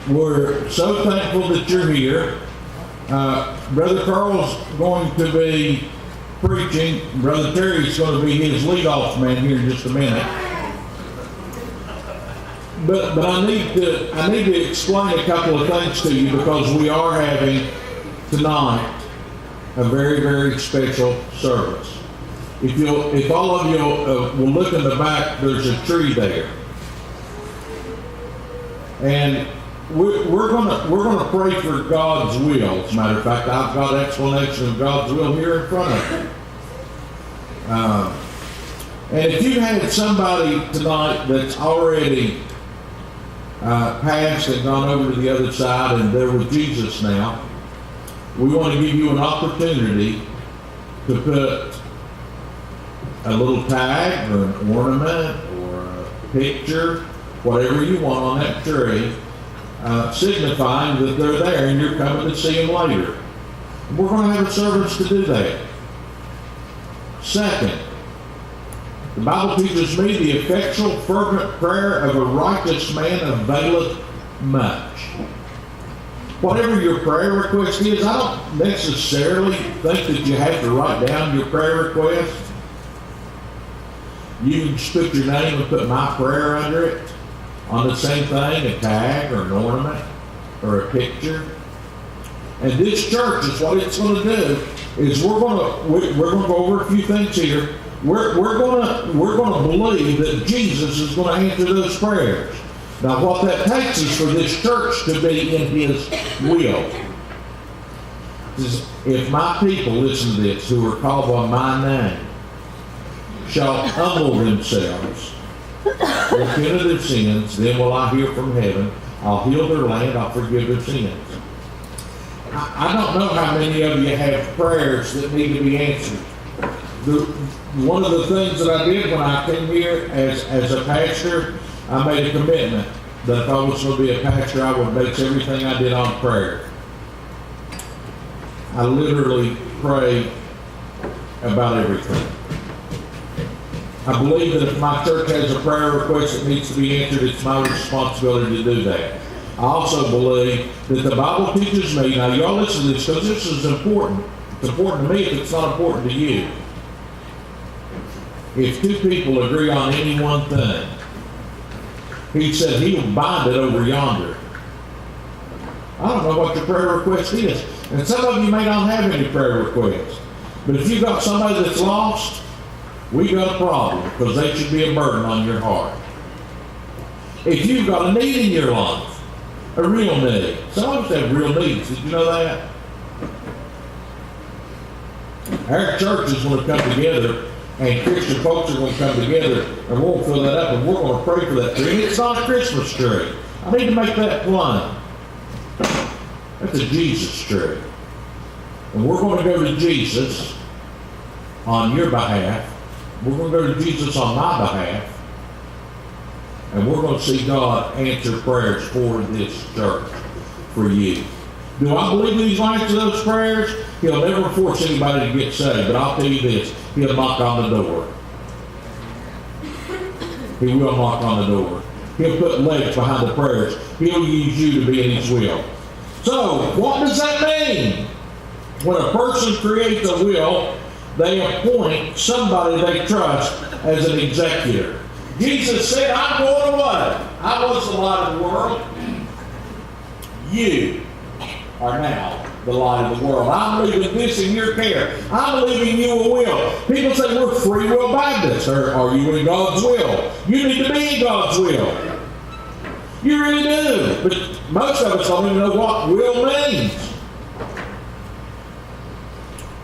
we're so thankful that you're here. Brother Carl's going to be preaching. Brother Terry's going to be his leadoff man here in just a minute. But I need to explain a couple of things to you, because we are having tonight a very, very special service. If all of you will look in the back, there's a tree there, and we're gonna pray for God's will. As a matter of fact, I've got an explanation of God's will here in front of you. And if you had somebody tonight that's already passed and gone over to the other side and they're with Jesus now, we want to give you an opportunity to put a little tag or an ornament or a picture, whatever you want on that tree, signifying that they're there and you're coming to see them later. We're going to have a service to do that. Second, the Bible teaches me the effectual fervent prayer of a righteous man availeth much. Whatever your prayer request is, I don't necessarily think that you have to write down your prayer request. You can just put your name and put my prayer under it on the same thing, a tag or an ornament or a picture. And this church is what it's going to do is we're going to go over a few things here. We're going to believe that Jesus is going to answer those prayers. Now, what that takes is for this church to be in His will. If my people, listen to this, who are called by my name, shall humble themselves, repent of their sins, then will I hear from heaven. I'll heal their land. I'll forgive their sins. I don't know how many of you have prayers that need to be answered. One of the things that I did when I came here as a pastor, I made a commitment that if I was going to be a pastor, I would base everything I did on prayer. I literally pray about everything. I believe that if my church has a prayer request that needs to be answered, it's my responsibility to do that. I also believe that the Bible teaches me, now y'all listen to this because this is important. It's important to me if it's not important to you. If two people agree on any one thing, He said He will bind it over yonder. I don't know what your prayer request is. And some of you may not have any prayer requests. But if you've got somebody that's lost, we got a problem, because they should be a burden on your heart. If you've got a need in your life, a real need. Some of us have real needs. Did you know that? Our church is going to come together, and Christian folks are going to come together, and we'll fill that up, and we're going to pray for that tree. And it's not a Christmas tree. I need to make that plain. That's a Jesus tree. And we're going to go to Jesus on your behalf. We're going to go to Jesus on my behalf. And we're going to see God answer prayers for this church, for you. Do I believe that He's going to answer those prayers? He'll never force anybody to get saved, but I'll tell you this, He'll knock on the door. He will knock on the door. He'll put legs behind the prayers. He'll use you to be in His will. So, what does that mean? When a person creates a will, they appoint somebody they trust as an executor. Jesus said, I'm going away. I was the light of the world. You are now the light of the world. I'm leaving this in your care. I'm leaving you a will. People say we're free will Baptists. Are you in God's will? You need to be in God's will. You really do. But most of us don't even know what will means.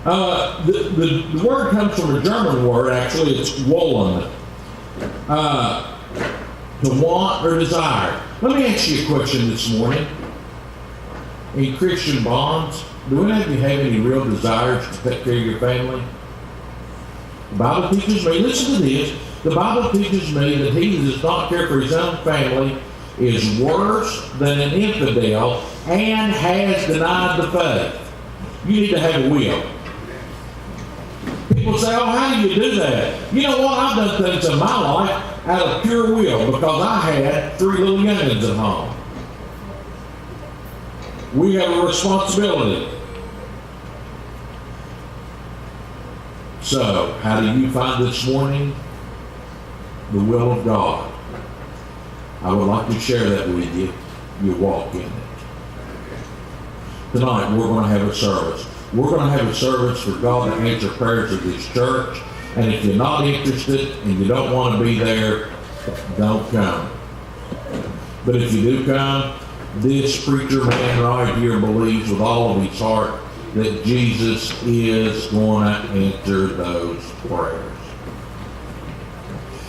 The word comes from a German word, actually. It's wollen. To want or desire. Let me ask you a question this morning. In Christian bonds, do any of you have any real desires to take care of your family? The Bible teaches me, listen to this, the Bible teaches me that he who does not care for his own family is worse than an infidel and has denied the faith. You need to have a will. People say, oh, how do you do that? You know what? I've done things in my life out of pure will because I had 3 little youngins at home. We have a responsibility. So, how do you find this morning the will of God? I would like to share that with you. You walk in it. Tonight, we're going to have a service. We're going to have a service for God to answer prayers of this church. And if you're not interested and you don't want to be there, don't come. But if you do come, this preacher man right here believes with all of his heart that Jesus is going to answer those prayers.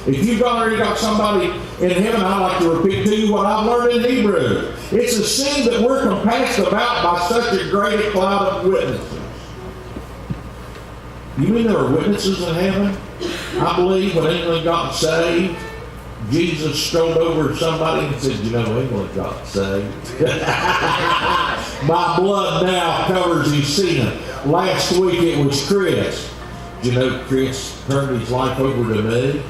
If you've already got somebody in heaven, I'd like to repeat to you what I've learned in Hebrew. It's a sin that we're compassed about by such a great cloud of witnesses. You mean there are witnesses in heaven? I believe when England got saved, Jesus strolled over to somebody and said, you know, England got saved. My blood now covers his sin. Last week it was Chris. Did you know Chris turned his life over to me?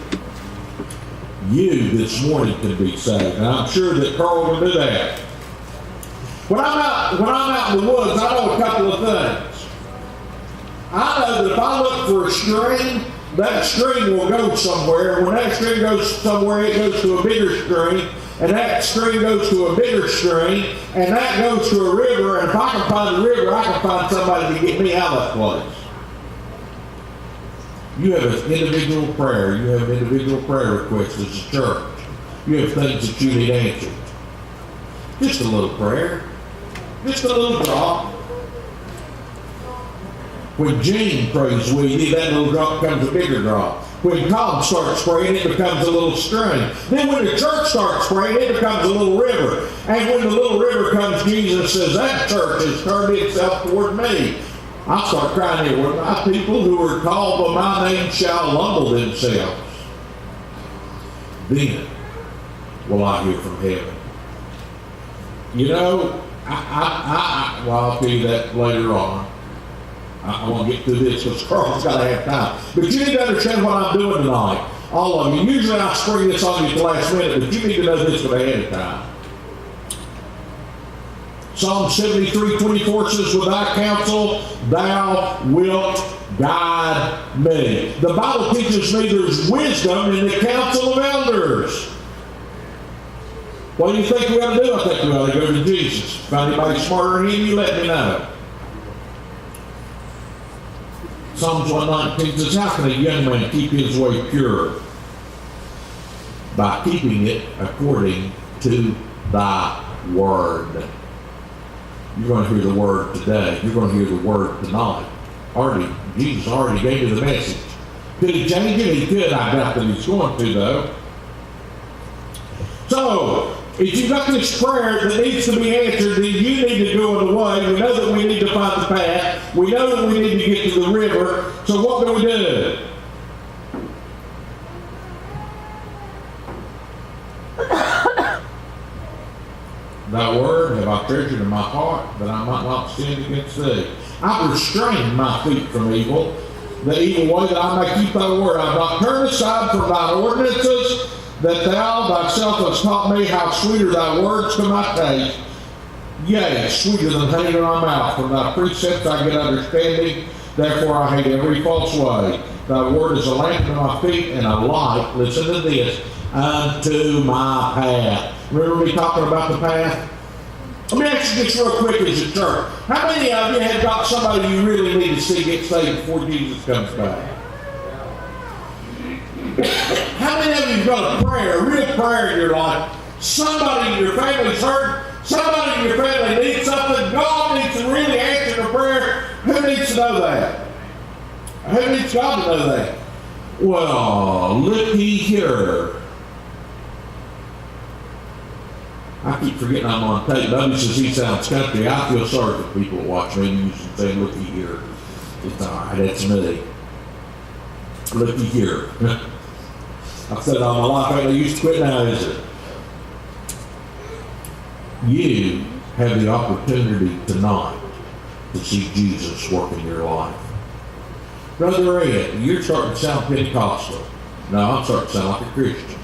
You this morning can be saved. And I'm sure that Carl will do that. When I'm out in the woods, I know a couple of things. I know that if I look for a string, that string will go somewhere. When that string goes somewhere, it goes to a bigger string, and that string goes to a bigger string, and that goes to a river, and if I can find a river, I can find somebody to get me out of that place. You have an individual prayer. You have individual prayer requests as a church. You have things that you need answered. Just a little prayer. Just a little drop. When Gene prays with you, that little drop becomes a bigger drop. When Tom starts praying, it becomes a little stream. Then when the church starts praying, it becomes a little river. And when the little river comes, Jesus says, that church has turned itself toward me. I start crying here, where my people who are called by my name shall humble themselves. Then will I hear from heaven. You know, well, I'll tell you that later on. I want to get through this because Carl's got to have time. But you need to understand what I'm doing tonight. All of you. Usually I spring this on you at the last minute, but you need to know this ahead of time. Psalm 73:24 says, with thy counsel thou wilt guide me. The Bible teaches me there's wisdom in the counsel of elders. What do you think we ought to do? I think we ought to go to Jesus. If anybody smarter than him, you let me know. Psalms 119 says, how can a young man keep his way pure? By keeping it according to thy word. You're going to hear the word today. You're going to hear the word tonight. Jesus already gave you the message. Could he change it? He could. I doubt that he's going to, though. So, if you've got this prayer that needs to be answered, then you need to go in the way. We know that we need to find the path. We know that we need to get to the river. So what do we do? Thy word have I treasured in my heart, that I might not sin against thee. I've restrained my feet from evil, the evil way that I may keep thy word. I've not turned aside from thine ordinances, that thou thyself hast taught me how sweet are thy words to my taste. Yea, sweeter than honey in my mouth. From thy precepts I get understanding, therefore I hate every false way. Thy word is a lamp to my feet and a light, listen to this, unto my path. Remember me talking about the path? Let me ask you this real quick as a church. How many of you have got somebody you really need to see get saved before Jesus comes back? How many of you have got a prayer, a real prayer in your life? Somebody in your family's hurt. Somebody in your family needs something. God needs to really answer the prayer. Who needs to know that? Who needs God to know that? Well, looky here. I keep forgetting I'm on tape. Nobody says he sounds country. I feel sorry for people that watch me and say, looky here. It's all right, that's me. Looky here. I've said it all my life, I used to quit now, is it? You have the opportunity tonight to see Jesus work in your life. Brother Ed, you're starting to sound Pentecostal. No, I'm starting to sound like a Christian.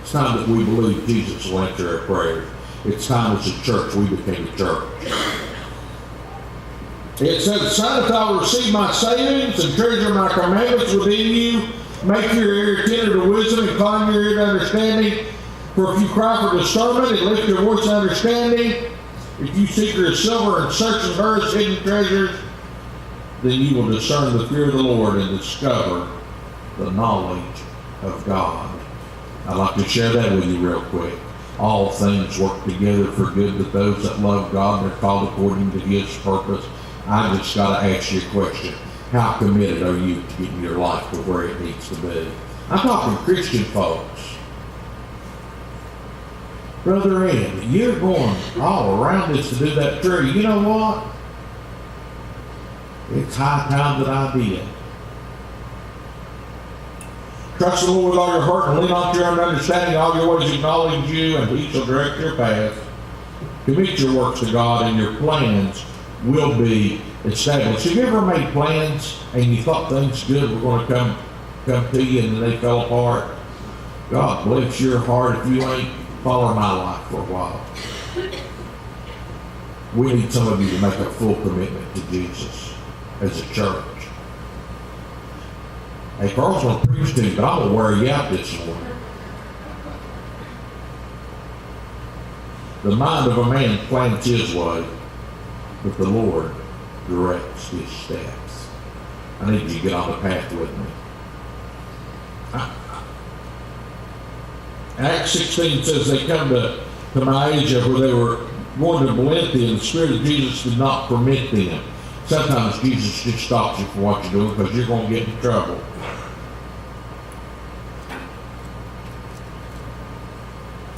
It's time that we believe Jesus will answer our prayers. It's time as a church we became a church. It says, son, if I will receive my sayings and treasure my commandments within you, make your ear attentive to wisdom, incline your ear to understanding. For if you cry for discernment and lift your voice to understanding, if you seek your silver and search in earth's hidden treasures, then you will discern the fear of the Lord and discover the knowledge of God. I'd like to share that with you real quick. All things work together for good to those that love God and are called according to His purpose. I just got to ask you a question. How committed are you to getting your life to where it needs to be? I'm talking Christian folks. Brother Ed, you're going all around this to do that tree. You know what? It's high time that I did. Trust the Lord with all your heart and lean on to your own understanding. All your ways acknowledge you, and He shall direct your path. Commit your works to God, and your plans will be established. Have you ever made plans and you thought things good were going to come to you and then they fell apart? God bless your heart if you ain't following my life for a while. We need some of you to make a full commitment to Jesus as a church. Hey, Carl's going to preach to you, but I'm going to wear you out this morning. The mind of a man plans his way, but the Lord directs his steps. I need you to get on the path with me. Acts 16 says they come to Mysia where they were going to Valentia, and the Spirit of Jesus did not permit them. Sometimes Jesus just stops you from what you're doing because you're going to get in trouble.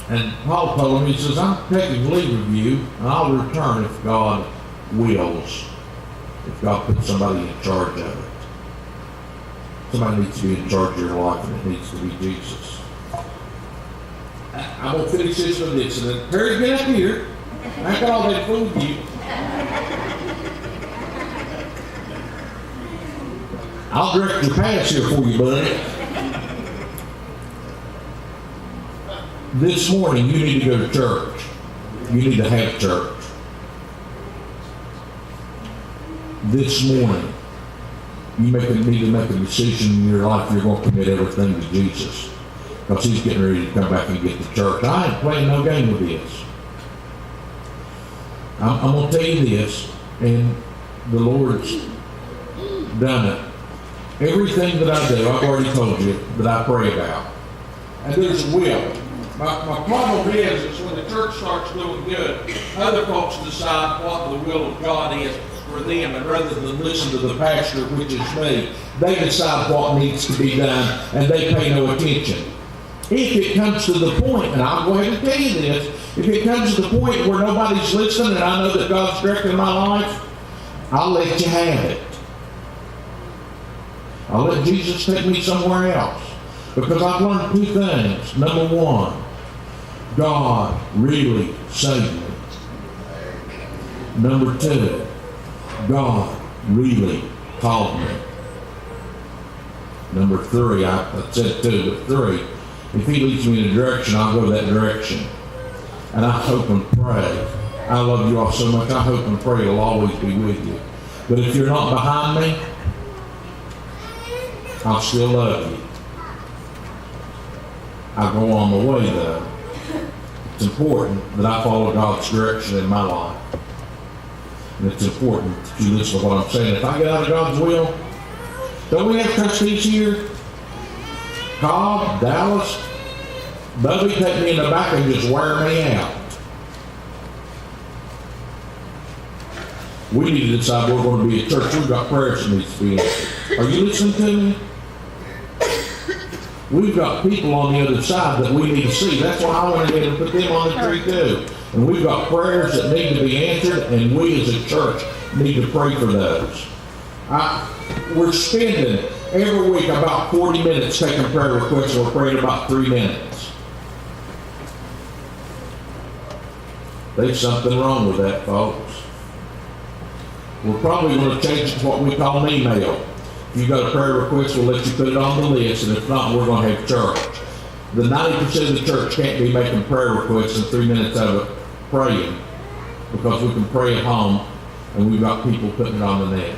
And Paul told him, he says, I'm taking leave of you, and I'll return if God wills. If God puts somebody in charge of it. Somebody needs to be in charge of your life, and it needs to be Jesus. I'm going to finish this with this. And then, Terry, get up here. I got all that food you. I'll direct your paths here for you, buddy. This morning, you need to go to church. You need to have church. This morning, you need to make a decision in your life. You're going to commit everything to Jesus. Because He's getting ready to come back and get the church. I ain't playing no game with this. I'm going to tell you this, and the Lord's done it. Everything that I do, I've already told you, that I pray about. And there's a will. My problem is when the church starts doing good, other folks decide what the will of God is for them, and rather than listen to the pastor, which is me, they decide what needs to be done, and they pay no attention. If it comes to the point, and I'll go ahead and tell you this, if it comes to the point where nobody's listening and I know that God's directing my life, I'll let you have it. I'll let Jesus take me somewhere else. Because I've learned two things. Number one, God really saved me. Number two, God really called me. Number three, I said two, but three, if He leads me in a direction, I'll go that direction. And I hope and pray. I love you all so much. I hope and pray He'll always be with you. But if you're not behind me, I'll still love you. I'll go on my way though. It's important that I follow God's direction in my life. And it's important that you listen to what I'm saying. If I get out of God's will, don't we have trustees here? Cobb, Dallas, Bubby take me in the back and just wear me out. We need to decide we're going to be a church. We've got prayers that needs to be answered. Are you listening to me? We've got people on the other side that we need to see. That's why I went ahead and put them on the tree too. And we've got prayers that need to be answered, and we as a church need to pray for those. We're spending every week about 40 minutes taking prayer requests, and we're praying about 3 minutes. There's something wrong with that, folks. We're probably going to change it to what we call an email. If you've got a prayer request, we'll let you put it on the list, and if not, we're going to have church. The 90% of the church can't be making prayer requests, and 3 minutes of it praying, because we can pray at home and we've got people putting it on the net.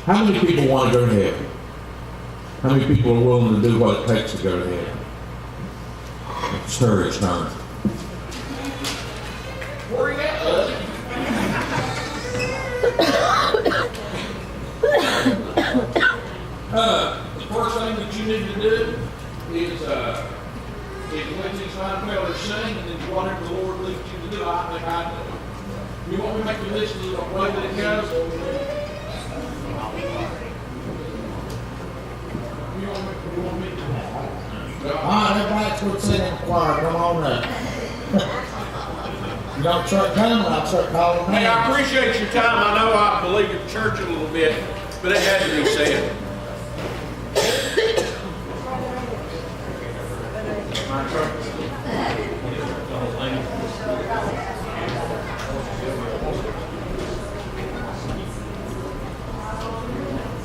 How many people want to go to heaven? How many people are willing to do what it takes to go to heaven? It's Terry's turn. Where are you at, bud? The first thing that you need to do is let these fine fellas sing, and then whatever the Lord leads you to do, I think I do. You want me to make you listen to the way that it goes? You want me to? All right, everybody's good singing in the choir. Come on up. You don't start coming, I'll start calling names. Hey, I appreciate your time. I know I believe in church a little bit, but it had to be said.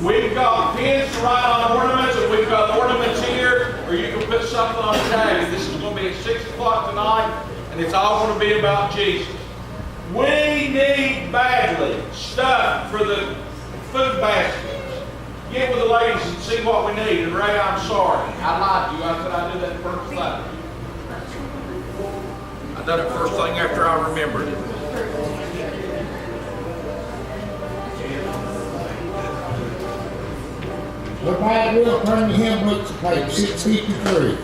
We've got pins to write on ornaments, and we've got ornaments here, or you can put something on a tag. This is going to be at 6 o'clock tonight, and it's all going to be about Jesus. We need badly stuff for the food baskets. Get with the ladies and see what we need. And Ray, I'm sorry. I lied to you. I said I'd do that first thing. I done it first thing after I remembered it. Everybody will turn your hymn books to page 653.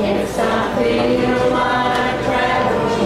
Yes, I feel like traveling.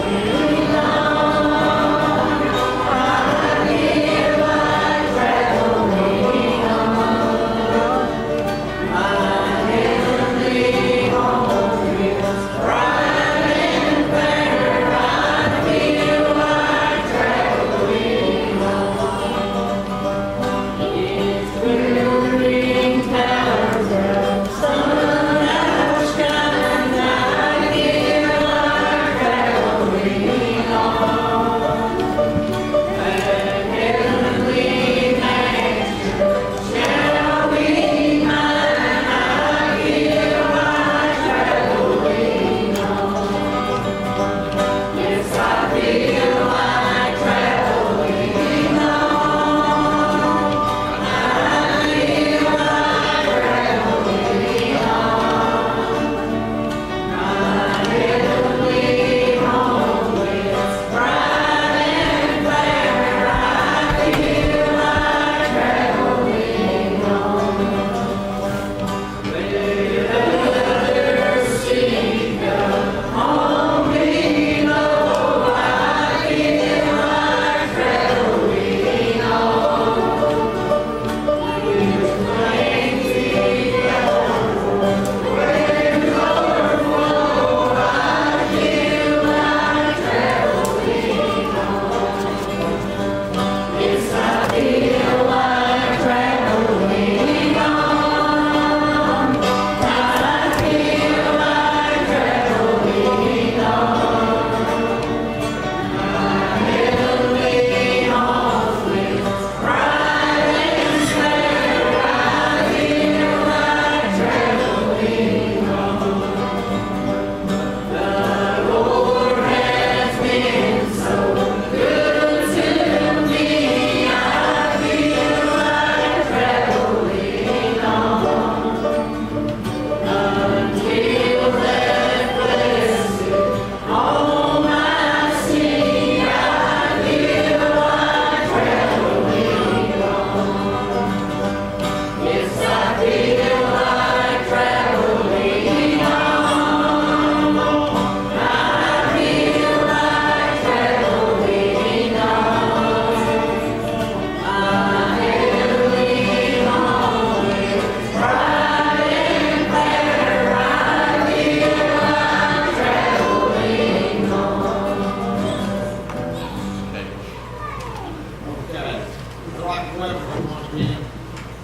like weapons once again.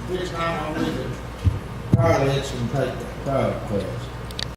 This time I'll need to pilot and take the product test.